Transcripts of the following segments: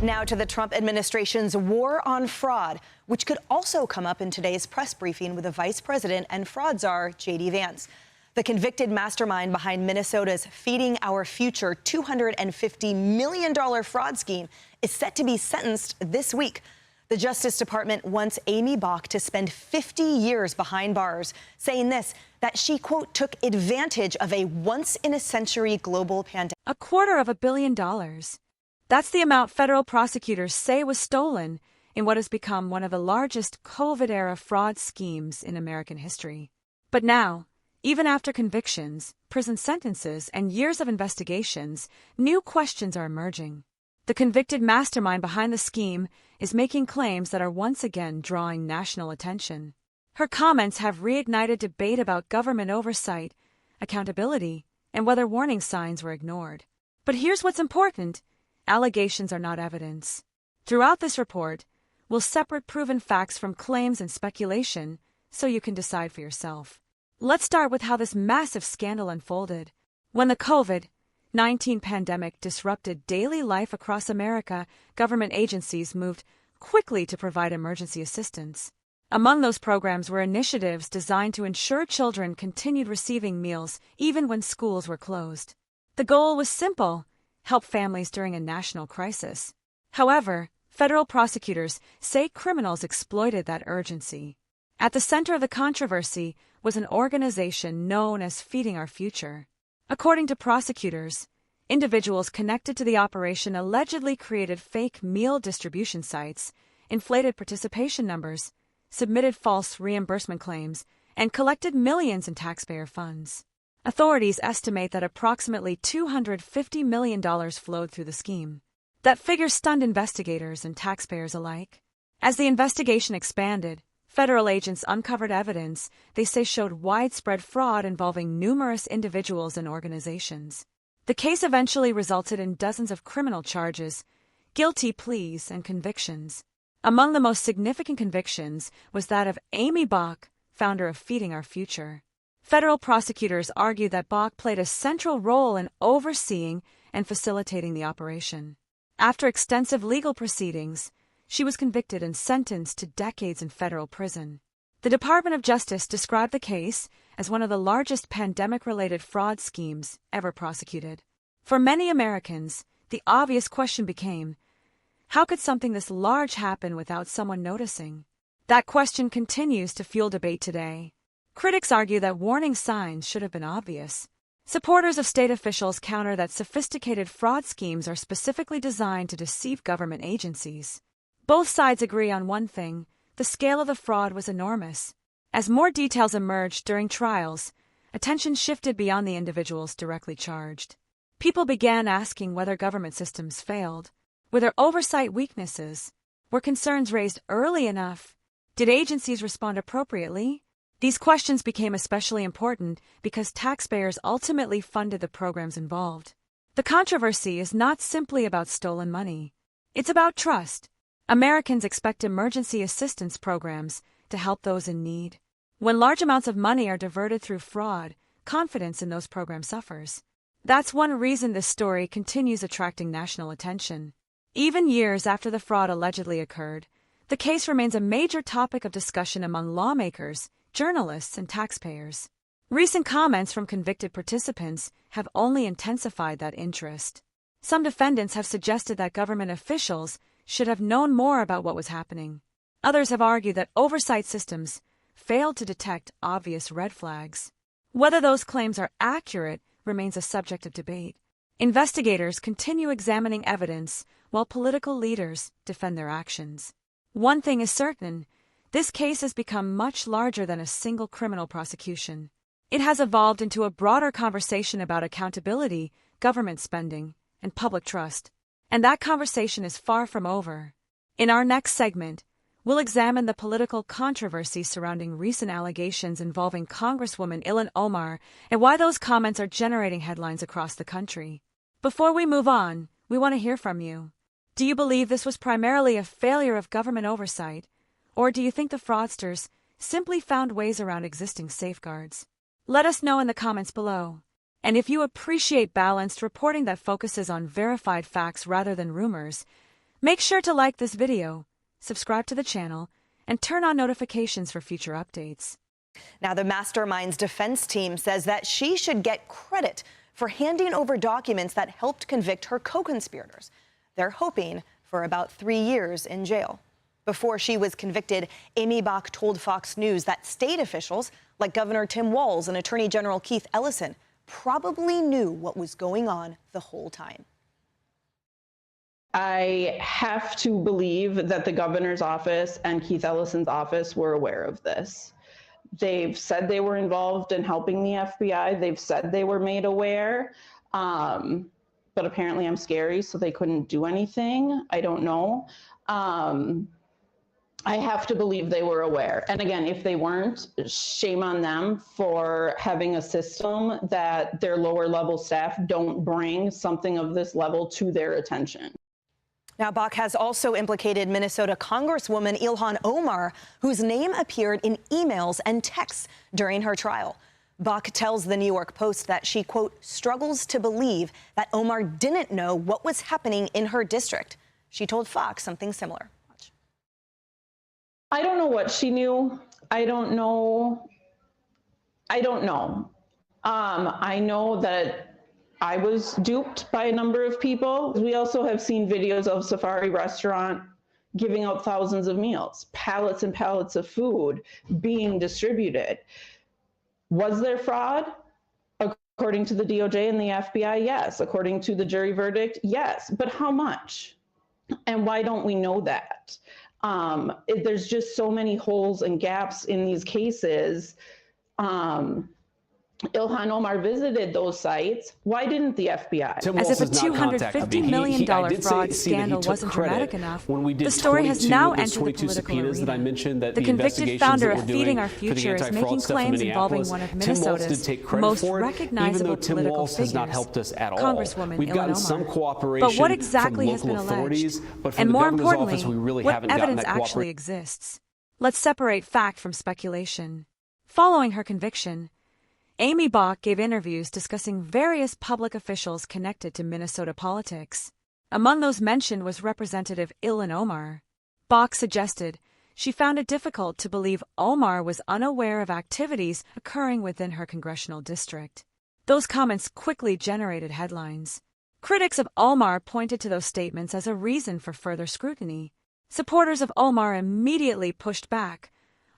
Now to the Trump administration's war on fraud, which could also come up in today's press briefing with the vice president and fraud czar, J.D. Vance. The convicted mastermind behind Minnesota's Feeding Our Future $250 million fraud scheme is set to be sentenced this week. The Justice Department wants Aimee Bock to spend 50 years behind bars, saying this, that she, quote, took advantage of a once-in-a-century global pandemic. $250 million. That's the amount federal prosecutors say was stolen in what has become one of the largest COVID-era fraud schemes in American history. But now, even after convictions, prison sentences, and years of investigations, new questions are emerging. The convicted mastermind behind the scheme is making claims that are once again drawing national attention. Her comments have reignited debate about government oversight, accountability, and whether warning signs were ignored. But here's what's important. Allegations are not evidence. Throughout this report, we'll separate proven facts from claims and speculation so you can decide for yourself. Let's start with how this massive scandal unfolded. When the COVID-19 pandemic disrupted daily life across America, government agencies moved quickly to provide emergency assistance. Among those programs were initiatives designed to ensure children continued receiving meals even when schools were closed. The goal was simple: help families during a national crisis. However, federal prosecutors say criminals exploited that urgency. At the center of the controversy was an organization known as Feeding Our Future. According to prosecutors, individuals connected to the operation allegedly created fake meal distribution sites, inflated participation numbers, submitted false reimbursement claims, and collected millions in taxpayer funds. Authorities estimate that approximately $250 million flowed through the scheme. That figure stunned investigators and taxpayers alike. As the investigation expanded, federal agents uncovered evidence they say showed widespread fraud involving numerous individuals and organizations. The case eventually resulted in dozens of criminal charges, guilty pleas, and convictions. Among the most significant convictions was that of Aimee Bock, founder of Feeding Our Future. Federal prosecutors argued that Bock played a central role in overseeing and facilitating the operation. After extensive legal proceedings, she was convicted and sentenced to decades in federal prison. The Department of Justice described the case as one of the largest pandemic-related fraud schemes ever prosecuted. For many Americans, the obvious question became, how could something this large happen without someone noticing? That question continues to fuel debate today. Critics argue that warning signs should have been obvious. Supporters of state officials counter that sophisticated fraud schemes are specifically designed to deceive government agencies. Both sides agree on one thing: the scale of the fraud was enormous. As more details emerged during trials, attention shifted beyond the individuals directly charged. People began asking whether government systems failed. Were there oversight weaknesses? Were concerns raised early enough? Did agencies respond appropriately? These questions became especially important because taxpayers ultimately funded the programs involved. The controversy is not simply about stolen money. It's about trust. Americans expect emergency assistance programs to help those in need. When large amounts of money are diverted through fraud, confidence in those programs suffers. That's one reason this story continues attracting national attention. Even years after the fraud allegedly occurred, the case remains a major topic of discussion among lawmakers, journalists, and taxpayers. Recent comments from convicted participants have only intensified that interest. Some defendants have suggested that government officials should have known more about what was happening. Others have argued that oversight systems failed to detect obvious red flags. Whether those claims are accurate remains a subject of debate. Investigators continue examining evidence while political leaders defend their actions. One thing is certain: this case has become much larger than a single criminal prosecution. It has evolved into a broader conversation about accountability, government spending, and public trust. And that conversation is far from over. In our next segment, we'll examine the political controversy surrounding recent allegations involving Congresswoman Ilhan Omar and why those comments are generating headlines across the country. Before we move on, we want to hear from you. Do you believe this was primarily a failure of government oversight, or do you think the fraudsters simply found ways around existing safeguards? Let us know in the comments below. And if you appreciate balanced reporting that focuses on verified facts rather than rumors, Make sure to like this video, subscribe to the channel, and turn on notifications for future updates. Now, the Mastermind's defense team says that she should get credit for handing over documents that helped convict her co-conspirators. They're hoping for about 3 years in jail. Before she was convicted, Aimee Bock told Fox News that state officials like Governor Tim Walz and Attorney General Keith Ellison probably knew what was going on the whole time. I have to believe that the governor's office and Keith Ellison's office were aware of this. They've said they were involved in helping the FBI. They've said they were made aware, but apparently I'm scary, so they couldn't do anything. I don't know. I have to believe they were aware. And again, if they weren't, shame on them for having a system that their lower level staff don't bring something of this level to their attention. Now, Bock has also implicated Minnesota Congresswoman Ilhan Omar, whose name appeared in emails and texts during her trial. Bock tells the New York Post that she, quote, struggles to believe that Omar didn't know what was happening in her district. She told Fox something similar. Watch. I don't know what she knew. I don't know. I know that I was duped by a number of people. We also have seen videos of Safari Restaurant giving out thousands of meals, pallets and pallets of food being distributed. Was there fraud? According to the DOJ and the FBI, yes. According to the jury verdict, yes. But how much? And why don't we know that? There's just so many holes and gaps in these cases. Ilhan Omar visited those sites. Why didn't the FBI? As if a $250 million fraud scandal wasn't dramatic enough, the story has now entered the political arena. The convicted founder of Feeding Our Future is making claims involving one of Minnesota's most recognizable political figures, Congresswoman Ilhan Omar. But what exactly has been alleged? And more importantly, what evidence actually exists? Let's separate fact from speculation. Following her conviction, Aimee Bock gave interviews discussing various public officials connected to Minnesota politics. Among those mentioned was Representative Ilhan Omar. Bock suggested she found it difficult to believe Omar was unaware of activities occurring within her congressional district. Those comments quickly generated headlines. Critics of Omar pointed to those statements as a reason for further scrutiny. Supporters of Omar immediately pushed back,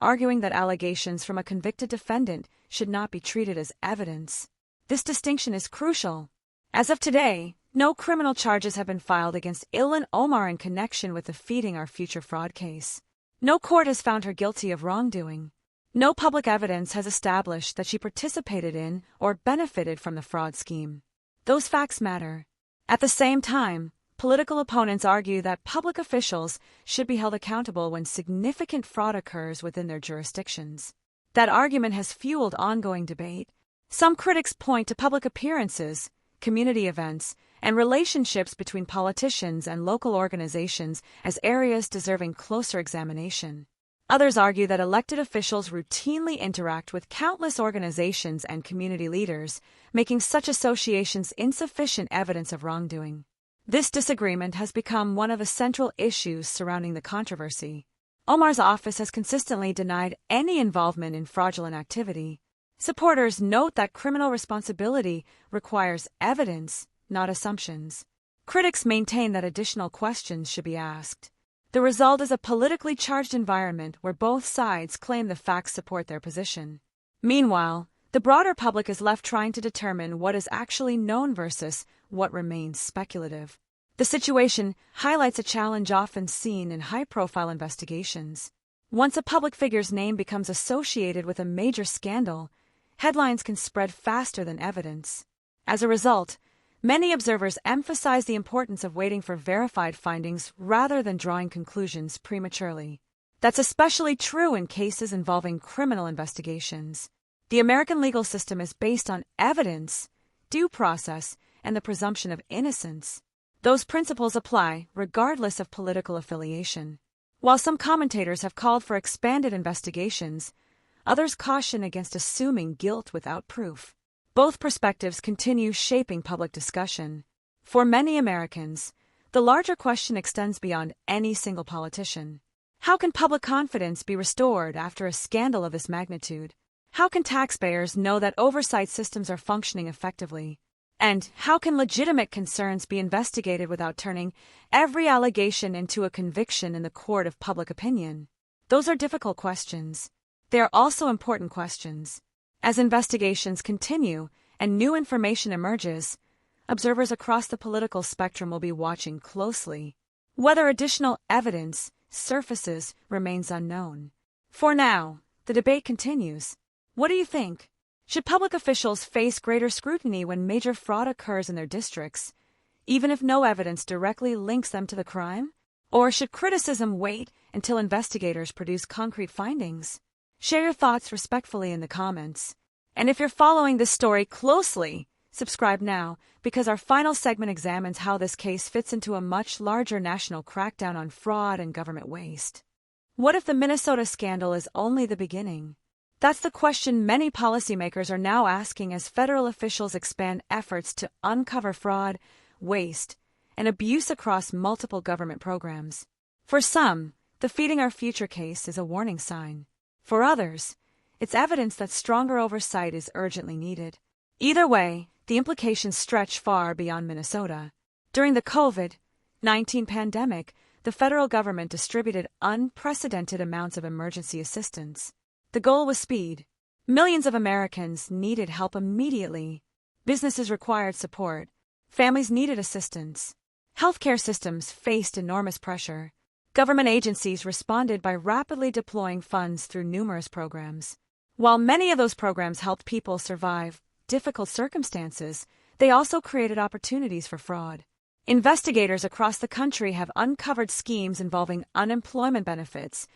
arguing that allegations from a convicted defendant should not be treated as evidence. This distinction is crucial. As of today, no criminal charges have been filed against Ilhan Omar in connection with the Feeding Our Future fraud case. No court has found her guilty of wrongdoing. No public evidence has established that she participated in or benefited from the fraud scheme. Those facts matter. At the same time, political opponents argue that public officials should be held accountable when significant fraud occurs within their jurisdictions. That argument has fueled ongoing debate. Some critics point to public appearances, community events, and relationships between politicians and local organizations as areas deserving closer examination. Others argue that elected officials routinely interact with countless organizations and community leaders, making such associations insufficient evidence of wrongdoing. This disagreement has become one of the central issues surrounding the controversy. Omar's office has consistently denied any involvement in fraudulent activity. Supporters note that criminal responsibility requires evidence, not assumptions. Critics maintain that additional questions should be asked. The result is a politically charged environment where both sides claim the facts support their position. Meanwhile, the broader public is left trying to determine what is actually known versus what remains speculative. The situation highlights a challenge often seen in high-profile investigations. Once a public figure's name becomes associated with a major scandal, headlines can spread faster than evidence. As a result, many observers emphasize the importance of waiting for verified findings rather than drawing conclusions prematurely. That's especially true in cases involving criminal investigations. The American legal system is based on evidence, due process, and the presumption of innocence. Those principles apply regardless of political affiliation. While some commentators have called for expanded investigations, others caution against assuming guilt without proof. Both perspectives continue shaping public discussion. For many Americans, the larger question extends beyond any single politician. How can public confidence be restored after a scandal of this magnitude? How can taxpayers know that oversight systems are functioning effectively? And how can legitimate concerns be investigated without turning every allegation into a conviction in the court of public opinion? Those are difficult questions. They are also important questions. As investigations continue and new information emerges, observers across the political spectrum will be watching closely. Whether additional evidence surfaces remains unknown. For now, the debate continues. What do you think? Should public officials face greater scrutiny when major fraud occurs in their districts, even if no evidence directly links them to the crime? Or should criticism wait until investigators produce concrete findings? Share your thoughts respectfully in the comments. And if you're following this story closely, subscribe now, because our final segment examines how this case fits into a much larger national crackdown on fraud and government waste. What if the Minnesota scandal is only the beginning? That's the question many policymakers are now asking as federal officials expand efforts to uncover fraud, waste, and abuse across multiple government programs. For some, the Feeding Our Future case is a warning sign. For others, it's evidence that stronger oversight is urgently needed. Either way, the implications stretch far beyond Minnesota. During the COVID-19 pandemic, the federal government distributed unprecedented amounts of emergency assistance. The goal was speed. Millions of Americans needed help immediately. Businesses required support. Families needed assistance. Healthcare systems faced enormous pressure. Government agencies responded by rapidly deploying funds through numerous programs. While many of those programs helped people survive difficult circumstances, they also created opportunities for fraud. Investigators across the country have uncovered schemes involving unemployment benefits,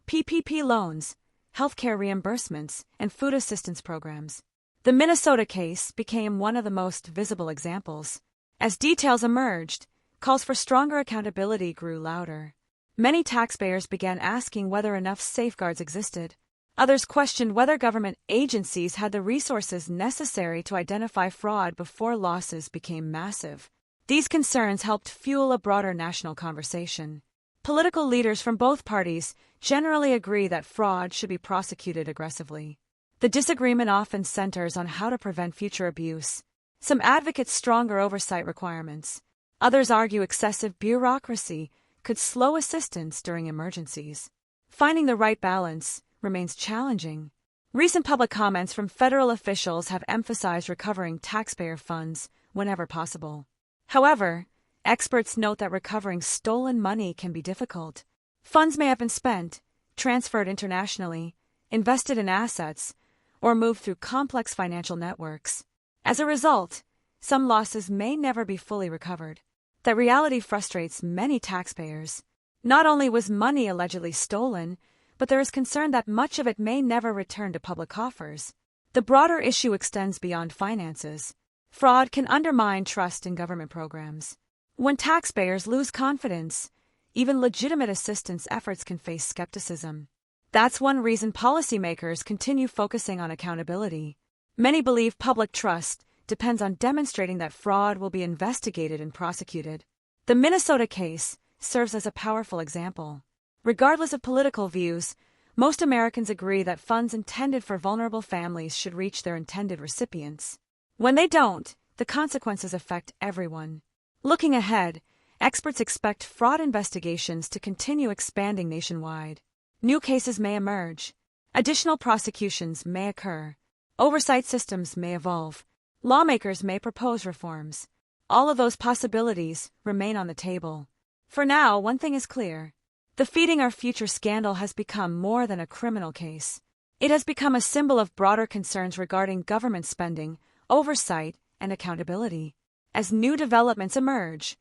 PPP loans, healthcare reimbursements, and food assistance programs. The Minnesota case became one of the most visible examples. As details emerged, calls for stronger accountability grew louder. Many taxpayers began asking whether enough safeguards existed. Others questioned whether government agencies had the resources necessary to identify fraud before losses became massive. These concerns helped fuel a broader national conversation. Political leaders from both parties generally agree that fraud should be prosecuted aggressively. The disagreement often centers on how to prevent future abuse. Some advocate stronger oversight requirements. Others argue excessive bureaucracy could slow assistance during emergencies. Finding the right balance remains challenging. Recent public comments from federal officials have emphasized recovering taxpayer funds whenever possible. However, experts note that recovering stolen money can be difficult. Funds may have been spent, transferred internationally, invested in assets, or moved through complex financial networks. As a result, some losses may never be fully recovered. That reality frustrates many taxpayers. Not only was money allegedly stolen, but there is concern that much of it may never return to public coffers. The broader issue extends beyond finances. Fraud can undermine trust in government programs. When taxpayers lose confidence, even legitimate assistance efforts can face skepticism. That's one reason policymakers continue focusing on accountability. Many believe public trust depends on demonstrating that fraud will be investigated and prosecuted. The Minnesota case serves as a powerful example. Regardless of political views, most Americans agree that funds intended for vulnerable families should reach their intended recipients. When they don't, the consequences affect everyone. Looking ahead, experts expect fraud investigations to continue expanding nationwide. New cases may emerge. Additional prosecutions may occur. Oversight systems may evolve. Lawmakers may propose reforms. All of those possibilities remain on the table. For now, one thing is clear. The Feeding Our Future scandal has become more than a criminal case. It has become a symbol of broader concerns regarding government spending, oversight, and accountability. As new developments emerge,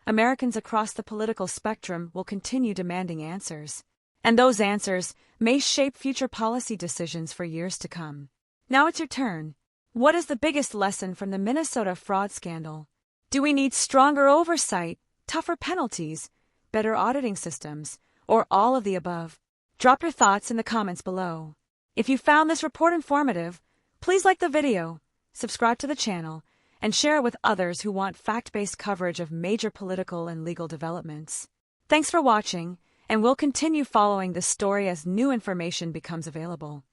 Americans across the political spectrum will continue demanding answers. And those answers may shape future policy decisions for years to come. Now it's your turn. What is the biggest lesson from the Minnesota fraud scandal? Do we need stronger oversight, tougher penalties, better auditing systems, or all of the above? Drop your thoughts in the comments below. If you found this report informative, please like the video, subscribe to the channel, and share it with others who want fact-based coverage of major political and legal developments. Thanks for watching, and we'll continue following this story as new information becomes available.